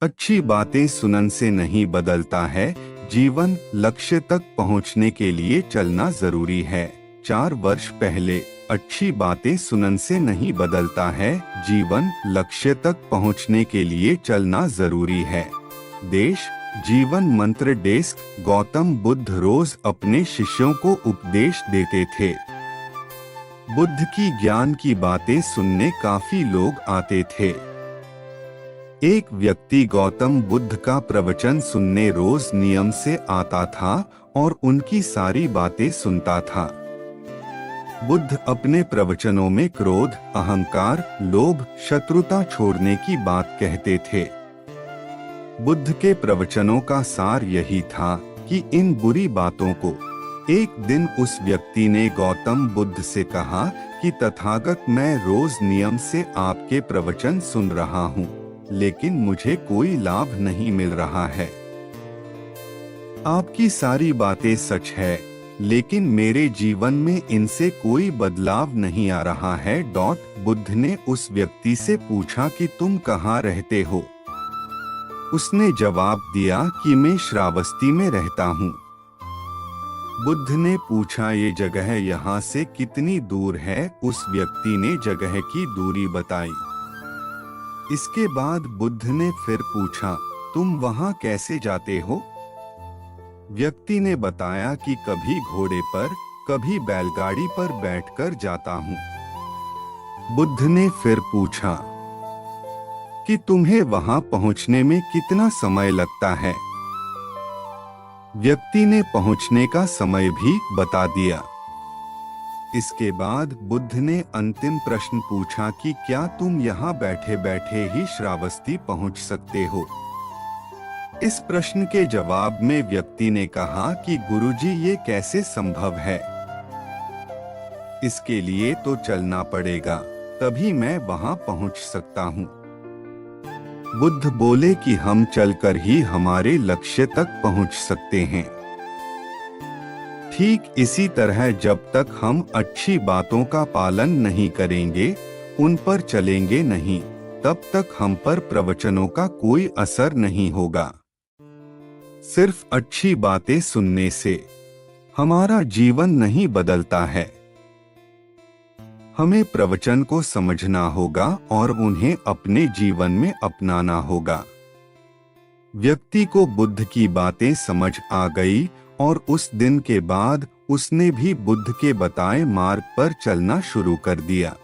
अच्छी बातें सुनने से नहीं बदलता है जीवन, लक्ष्य तक पहुंचने के लिए चलना जरूरी है। 4 वर्ष पहले, अच्छी बातें सुनने से नहीं बदलता है जीवन, लक्ष्य तक पहुंचने के लिए चलना जरूरी है। देश जीवन मंत्र डेस्क। गौतम बुद्ध रोज अपने शिष्यों को उपदेश देते थे। बुद्ध की ज्ञान की बातें सुनने काफी लोग आते थे। एक व्यक्ति गौतम बुद्ध का प्रवचन सुनने रोज नियम से आता था और उनकी सारी बातें सुनता था। बुद्ध अपने प्रवचनों में क्रोध, अहंकार, लोभ, शत्रुता छोड़ने की बात कहते थे। बुद्ध के प्रवचनों का सार यही था कि इन बुरी बातों को। एक दिन उस व्यक्ति ने गौतम बुद्ध से कहा कि तथागत, मैं रोज नियम से आपके प्रवचन सुन रहा हूँ, लेकिन मुझे कोई लाभ नहीं मिल रहा है। आपकी सारी बातें सच है, लेकिन मेरे जीवन में इनसे कोई बदलाव नहीं आ रहा है। बुद्ध ने उस व्यक्ति से पूछा कि तुम कहाँ रहते हो? उसने जवाब दिया कि मैं श्रावस्ती में रहता हूँ। बुद्ध ने पूछा, ये जगह यहाँ से कितनी दूर है? उस व्यक्ति ने जगह की दूरी बताई। इसके बाद बुद्ध ने फिर पूछा, तुम वहाँ कैसे जाते हो? व्यक्ति ने बताया कि कभी घोड़े पर, कभी बैलगाड़ी पर बैठकर जाता हूँ। बुद्ध ने फिर पूछा कि तुम्हें वहां पहुंचने में कितना समय लगता है? व्यक्ति ने पहुंचने का समय भी बता दिया। इसके बाद बुद्ध ने अंतिम प्रश्न पूछा कि क्या तुम यहाँ बैठे बैठे ही श्रावस्ती पहुंच सकते हो? इस प्रश्न के जवाब में व्यक्ति ने कहा कि गुरुजी, ये कैसे संभव है? इसके लिए तो चलना पड़ेगा, तभी मैं वहां पहुंच सकता हूँ। बुद्ध बोले कि हम चलकर ही हमारे लक्ष्य तक पहुंच सकते हैं। ठीक इसी तरह जब तक हम अच्छी बातों का पालन नहीं करेंगे, उन पर चलेंगे नहीं, तब तक हम पर प्रवचनों का कोई असर नहीं होगा। सिर्फ अच्छी बातें सुनने से हमारा जीवन नहीं बदलता है। हमें प्रवचन को समझना होगा और उन्हें अपने जीवन में अपनाना होगा। व्यक्ति को बुद्ध की बातें समझ आ गई और उस दिन के बाद उसने भी बुद्ध के बताए मार्ग पर चलना शुरू कर दिया।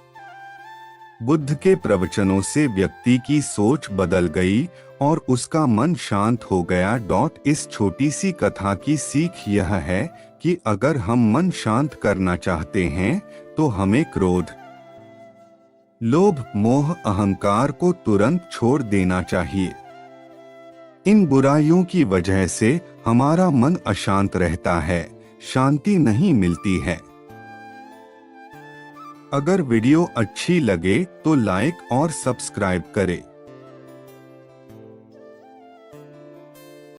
बुद्ध के प्रवचनों से व्यक्ति की सोच बदल गई और उसका मन शांत हो गया। इस छोटी सी कथा की सीख यह है कि अगर हम मन शांत करना चाहते हैं तो हमें क्रोध, लोभ, मोह, अहंकार को तुरंत छोड़ देना चाहिए। इन बुराइयों की वजह से हमारा मन अशांत रहता है, शांति नहीं मिलती है। अगर वीडियो अच्छी लगे तो लाइक और सब्सक्राइब करें।